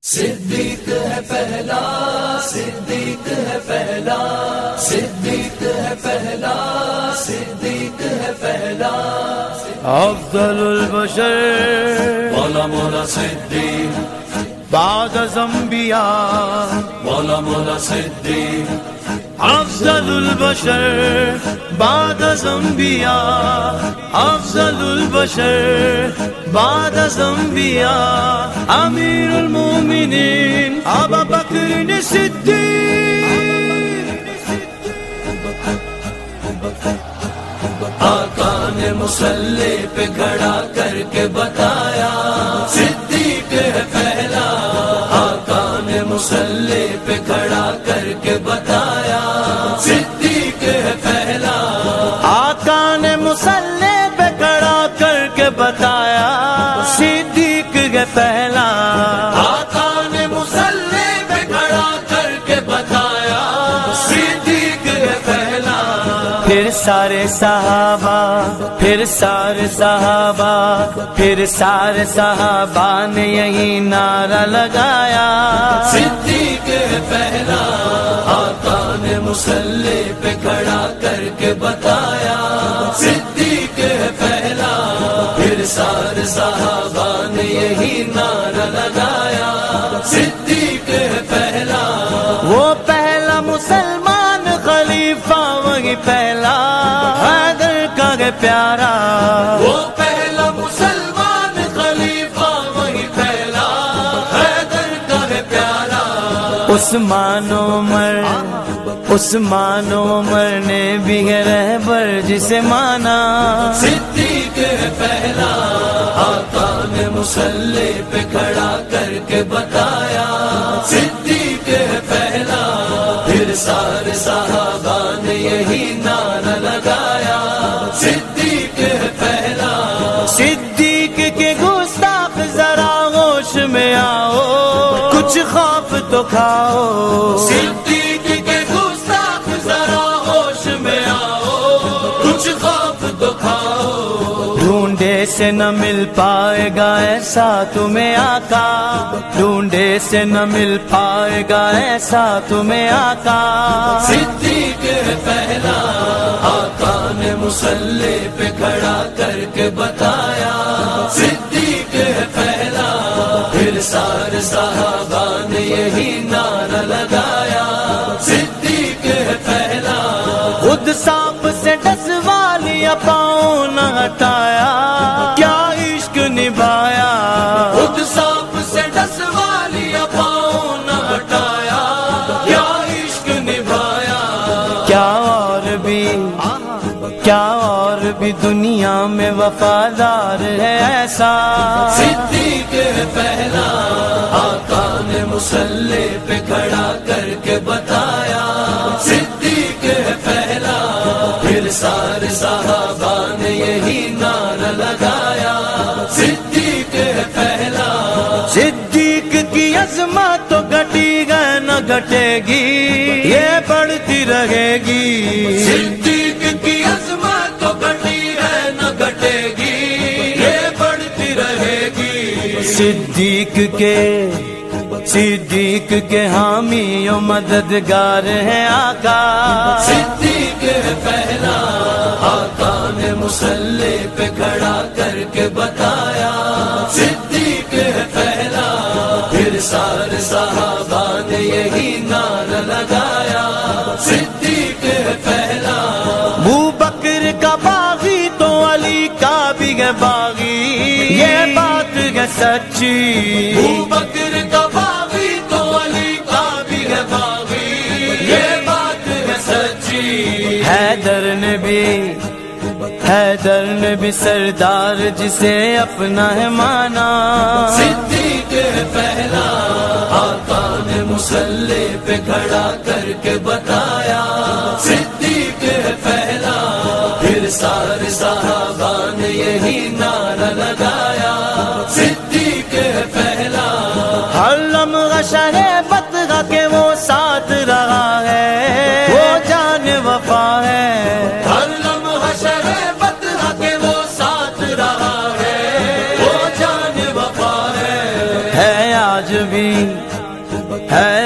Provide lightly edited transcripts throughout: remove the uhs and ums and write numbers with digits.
صدیق ہے پہلا، صدیق ہے پہلا، صدیق ہے پہلا، صدیق ہے پہلا، افضل البشر مولا مولا صدیق، بعد الانبیاء مولا مولا صدیق، افضل البشر بعد الانبیاء، افضل البشر بعد الانبیاء، امیر المومنین ابو بکر صدیق، آقا نے مصلی پہ کھڑا کر کے بتایا صدیق ہے پہلا، آقا نے مصلی پہ کھڑا کر کے بتایا صدیق ہے پہلا، آقا نے مصلی پہ کھڑا کر کے بتایا صدیق ہے پہلا، آقا نے مصلی پہ کھڑا کر کے بتایا صدیق ہے پہلا، پھر سارے صحابہ، پھر سارے صحابہ، پھر سارے صحابہ نے یہی نعرہ لگایا صدیق ہے پہلا، آقا نے مصلی پہ کھڑا کر کے بتایا صدیق ہے پہلا، پھر سارے صحابہ نے یہی نعرہ لگایا صدیق ہے پہلا، وہ پہلا مسلمان خلیفہ وہی پہلا حیدر کا ہے پیارا، وہ پہلا مسلمان خلیفہ وہی پہلا حیدر کا ہے پیارا، عثمان عمر، عثمان عمر نے بھی ہے رہبر جسے مانا صدیق ہے پہلا، آقا نے مصلی پہ کھڑا کر کے بتایا صدیق ہے پہلا، پھر سارے صحابہ نے یہی نعرہ لگایا صدیق ہے پہلا، صدیق کے گستاخ ذرا ہوش میں آؤ، کچھ خوف تو کھاؤ، صدیق کے گستاخ ذرا ہوش میں آؤ، کچھ خوف تو کھاؤ، ڈھونڈے سے نہ مل پائے گا ایسا تمہیں آقا، ڈھونڈے سے نہ مل پائے گا ایسا تمہیں آقا، صدیق ہے پہلا، آقا نے مصلی پہ کھڑا کر کے بتایا صدیق ہے پہلا، پھر سارے صحابہ نے یہی نعرہ لگایا صدیق ہے پہلا، خود سانپ سے ڈس والیا پاؤں نہ ہٹایا، کیا عشق نبھایا، خود سانپ سے ڈس والیا پاؤں نہ ہٹایا، کیا عشق نبھایا، کیا اور بھی دنیا میں وفادار ہے ایسا، صدیق ہے پہلا، آقا نے مصلی پہ کھڑا کر کے بتایا صدیق ہے پہلا، پھر سارے صحابہ نے یہی نعرہ لگایا صدیق ہے پہلا، صدیق کی عظمت تو گھٹی گئے نہ گھٹے گی، یہ بڑھتی رہے گی، صدیق کی عظمت تو گھٹی ہے نہ گھٹے گی، یہ بڑھتی رہے گی، صدیق کے حامی و مددگار ہیں آقا، صدیق ہے پہلا، آقا نے مصلی پہ کھڑا کر کے بتایا صدیق ہے پہلا، پھر سارے صحابہ نے یہی نعرہ لگایا صدیق ہے پہلا، ابو بکر کا باغی تو علی کا بھی ہے باغی، یہ بات ہے سچی، ابو بکر کا باغی تو علی کا بھی ہے باغی، یہ بات ہے سچی، حیدر نے بھی سردار جسے اپنا ہے مانا، صدیق ہے پہلا، آقا نے مصلی پہ کھڑا کر کے بتایا صدیق ہے پہلا، پھر سارے صحابہ نے یہی نعرہ لگایا صدیق ہے پہلا، ہر لمحہ شہبت کا کہ وہ ساتھ رہا ہے، وہ جان وفا ہے، ہر لمحہ شہبت کا کہ وہ ساتھ رہا ہے، وہ جان وفا ہے،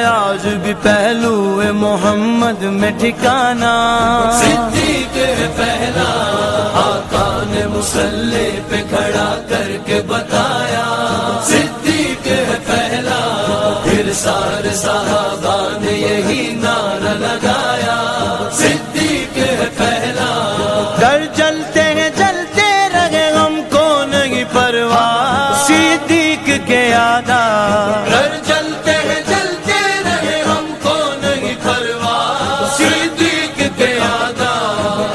آج بھی پہلو محمد میں ٹھکانا. صدیق ہے پہلا آقا نے مصلی پہ کھڑا کر کے بتایا. صدیق ہے پہلا پھر سارے صحابہ نے یہی نعرہ لگایا. صدیق ہے پہلا گھر چلتے ہیں چلتے رہے ہم کو نہیں پرواہ صدیق کے یادا. گھر چلتے ہیں چلتے رہے ہم کو نہیں پرواہ صدیق کے یادا.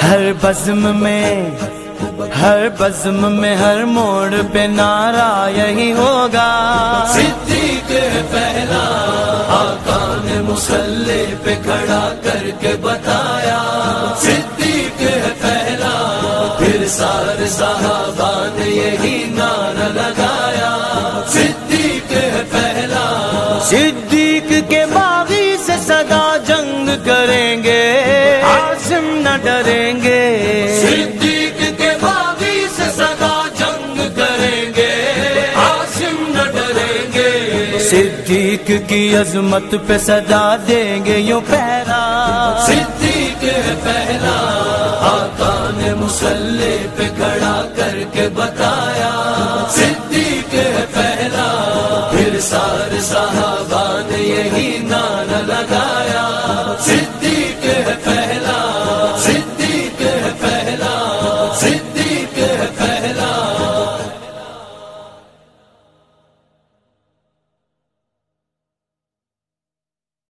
ہر بزم میں ہر موڑ پہ نعرہ یہی ہوگا. صدیق ہے پہلا آقا نے مصلی پہ کھڑا کر کے بتایا. صدیق ہے پہلا پھر سارے صحابہ نے یہی نعرہ لگایا. صدیق ہے پہلا صدیق کے باغی سے سدا جنگ کریں گے عاصم نہ ڈریں گے. صدیق کے باغی سے سدا جنگ کریں گے عاصم نہ ڈریں گے. صدیق کی عظمت پہ صدا دیں گے یوں پہرا. صدیق ہے پہلا آقا نے مصلی پہ کھڑا کر کے بتایا. صدیق ہے پہلا پھر سارے صحابہ نے یہی